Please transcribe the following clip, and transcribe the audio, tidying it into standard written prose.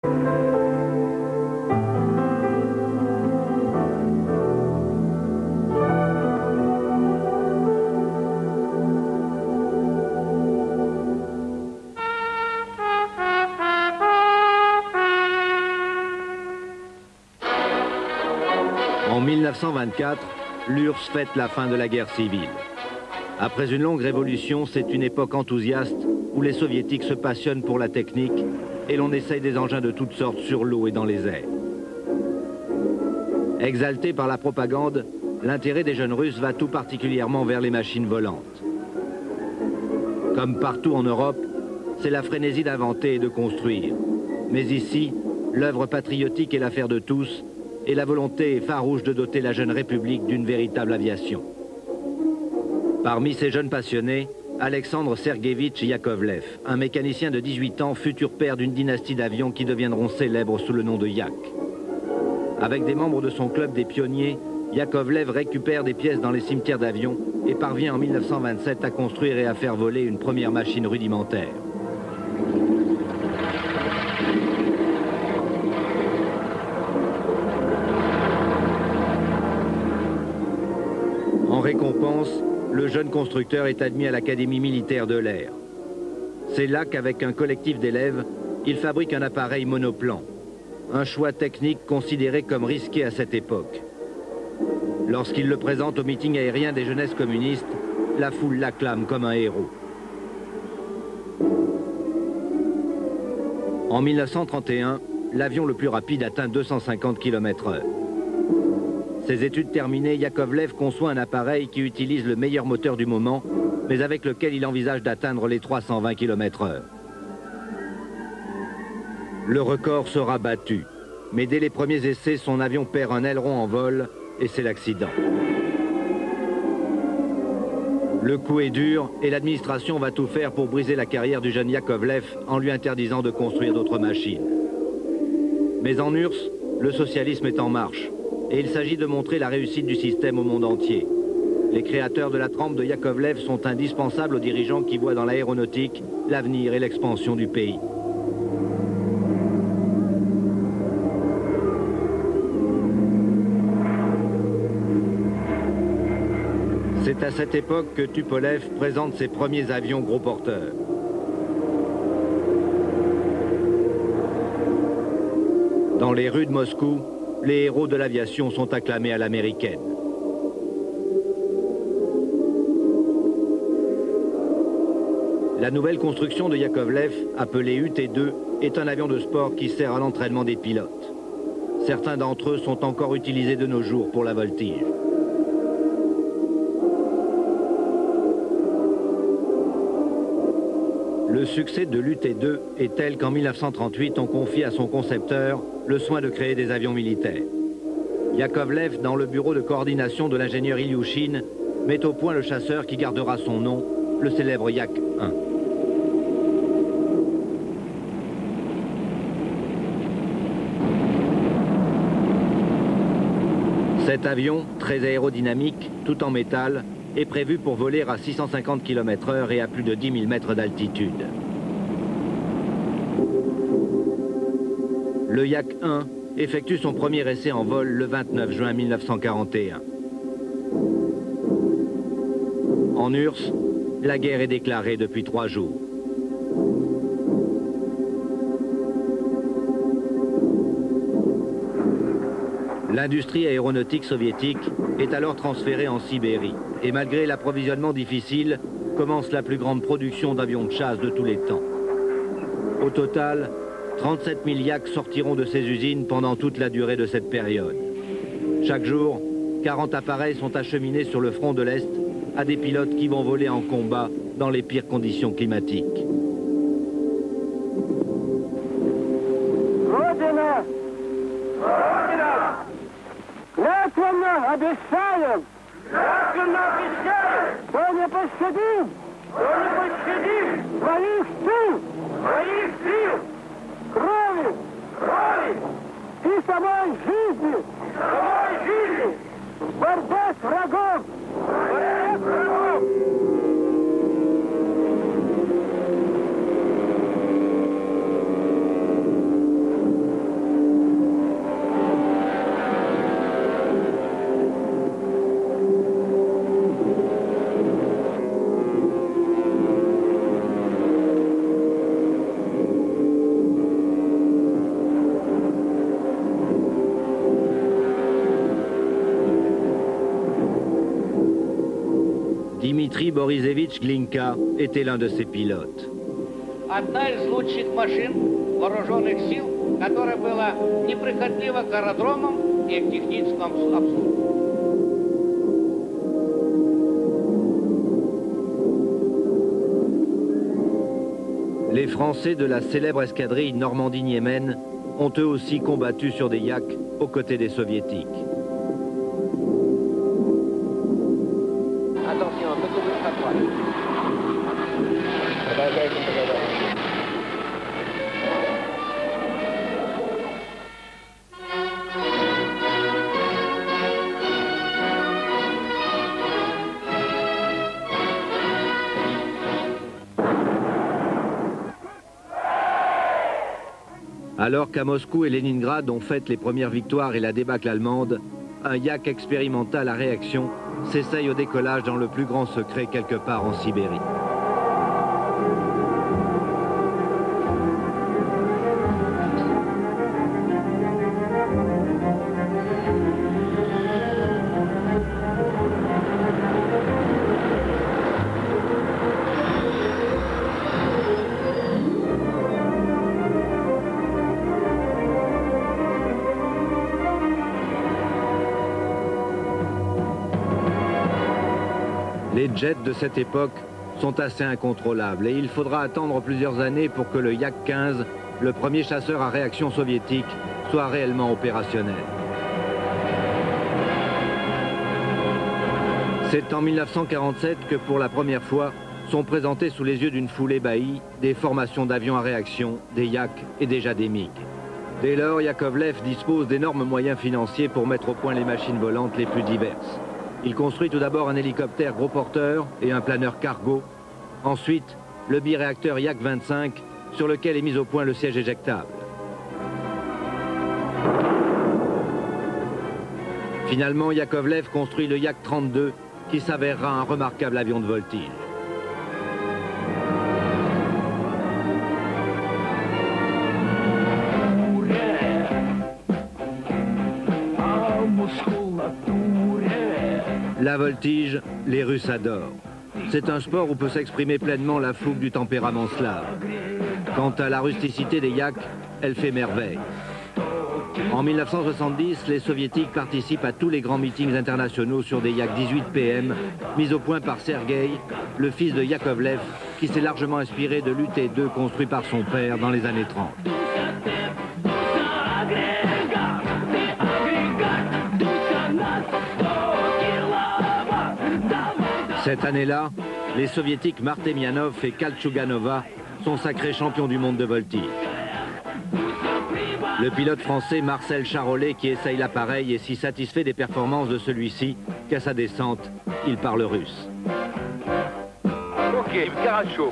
En 1924, l'URSS fête la fin de la guerre civile. Après une longue révolution, c'est une époque enthousiaste où les soviétiques se passionnent pour la technique et l'on essaye des engins de toutes sortes sur l'eau et dans les airs. Exalté par la propagande, l'intérêt des jeunes Russes va tout particulièrement vers les machines volantes. Comme partout en Europe, c'est la frénésie d'inventer et de construire. Mais ici, l'œuvre patriotique est l'affaire de tous et la volonté est farouche de doter la jeune République d'une véritable aviation. Parmi ces jeunes passionnés, Alexandre Serguevitch Yakovlev, un mécanicien de 18 ans, futur père d'une dynastie d'avions qui deviendront célèbres sous le nom de Yak. Avec des membres de son club des pionniers, Yakovlev récupère des pièces dans les cimetières d'avions et parvient en 1927 à construire et à faire voler une première machine rudimentaire. En récompense, le jeune constructeur est admis à l'Académie militaire de l'air. C'est là qu'avec un collectif d'élèves, il fabrique un appareil monoplan. Un choix technique considéré comme risqué à cette époque. Lorsqu'il le présente au meeting aérien des jeunesses communistes, la foule l'acclame comme un héros. En 1931, l'avion le plus rapide atteint 250 km/h. Ses études terminées, Yakovlev conçoit un appareil qui utilise le meilleur moteur du moment, mais avec lequel il envisage d'atteindre les 320 km/h. Le record sera battu, mais dès les premiers essais, son avion perd un aileron en vol et c'est l'accident. Le coup est dur et l'administration va tout faire pour briser la carrière du jeune Yakovlev en lui interdisant de construire d'autres machines. Mais en URSS, le socialisme est en marche. Et il s'agit de montrer la réussite du système au monde entier. Les créateurs de la trempe de Yakovlev sont indispensables aux dirigeants qui voient dans l'aéronautique l'avenir et l'expansion du pays. C'est à cette époque que Tupolev présente ses premiers avions gros porteurs. Dans les rues de Moscou, les héros de l'aviation sont acclamés à l'américaine. La nouvelle construction de Yakovlev, appelée UT-2, est un avion de sport qui sert à l'entraînement des pilotes. Certains d'entre eux sont encore utilisés de nos jours pour la voltige. Le succès de l'UT-2 est tel qu'en 1938, on confie à son concepteur le soin de créer des avions militaires. Yakovlev, dans le bureau de coordination de l'ingénieur Ilyushin, met au point le chasseur qui gardera son nom, le célèbre Yak-1. Cet avion, très aérodynamique, tout en métal, est prévu pour voler à 650 km/h et à plus de 10 000 mètres d'altitude. Le Yak-1 effectue son premier essai en vol le 29 juin 1941. En URSS, la guerre est déclarée depuis 3 jours. L'industrie aéronautique soviétique est alors transférée en Sibérie. Et malgré l'approvisionnement difficile, commence la plus grande production d'avions de chasse de tous les temps. Au total, 37 000 Yak sortiront de ces usines pendant toute la durée de cette période. Chaque jour, 40 appareils sont acheminés sur le front de l'Est à des pilotes qui vont voler en combat dans les pires conditions climatiques. Родина! Родина! Клятвенно обещаем! Клятвенно обещаем! Что не пощадим! Что не пощадим! Своих сил! Своих сил! Крови! Крови! И самой жизни! И самой жизни! Борьба с врагом! Борьба с врагом! Grigori Borisevich Glinka était l'un de ces pilotes. Одна из лучших машин вооруженных сил, которая была неприхотлива к аэродромам и к техническому обслуживанию. Les Français de la célèbre escadrille Normandie-Niemen ont eux aussi combattu sur des yaks aux côtés des Soviétiques. Attention, beaucoup de fatwa. Alors qu'à Moscou et Leningrad ont fait les premières victoires et la débâcle allemande, un yak expérimental à réaction s'essaye au décollage dans le plus grand secret quelque part en Sibérie. Les jets de cette époque sont assez incontrôlables et il faudra attendre plusieurs années pour que le Yak-15, le premier chasseur à réaction soviétique, soit réellement opérationnel. C'est en 1947 que pour la première fois sont présentés sous les yeux d'une foule ébahie des formations d'avions à réaction, des Yak et déjà des MiG. Dès lors, Yakovlev dispose d'énormes moyens financiers pour mettre au point les machines volantes les plus diverses. Il construit tout d'abord un hélicoptère gros porteur et un planeur cargo. Ensuite, le biréacteur Yak-25, sur lequel est mis au point le siège éjectable. Finalement, Yakovlev construit le Yak-32, qui s'avérera un remarquable avion de voltige. La voltige, les Russes adorent. C'est un sport où peut s'exprimer pleinement la fougue du tempérament slave. Quant à la rusticité des yaks, elle fait merveille. En 1970, les Soviétiques participent à tous les grands meetings internationaux sur des Yak 18 PM, mis au point par Sergueï, le fils de Yakovlev, qui s'est largement inspiré de l'UT-2 construit par son père dans les années 30. Cette année-là, les Soviétiques Martemianov et Kaltchouganova sont sacrés champions du monde de voltige. Le pilote français Marcel Charolais, qui essaye l'appareil, est si satisfait des performances de celui-ci qu'à sa descente, il parle russe. Ok, хорошо.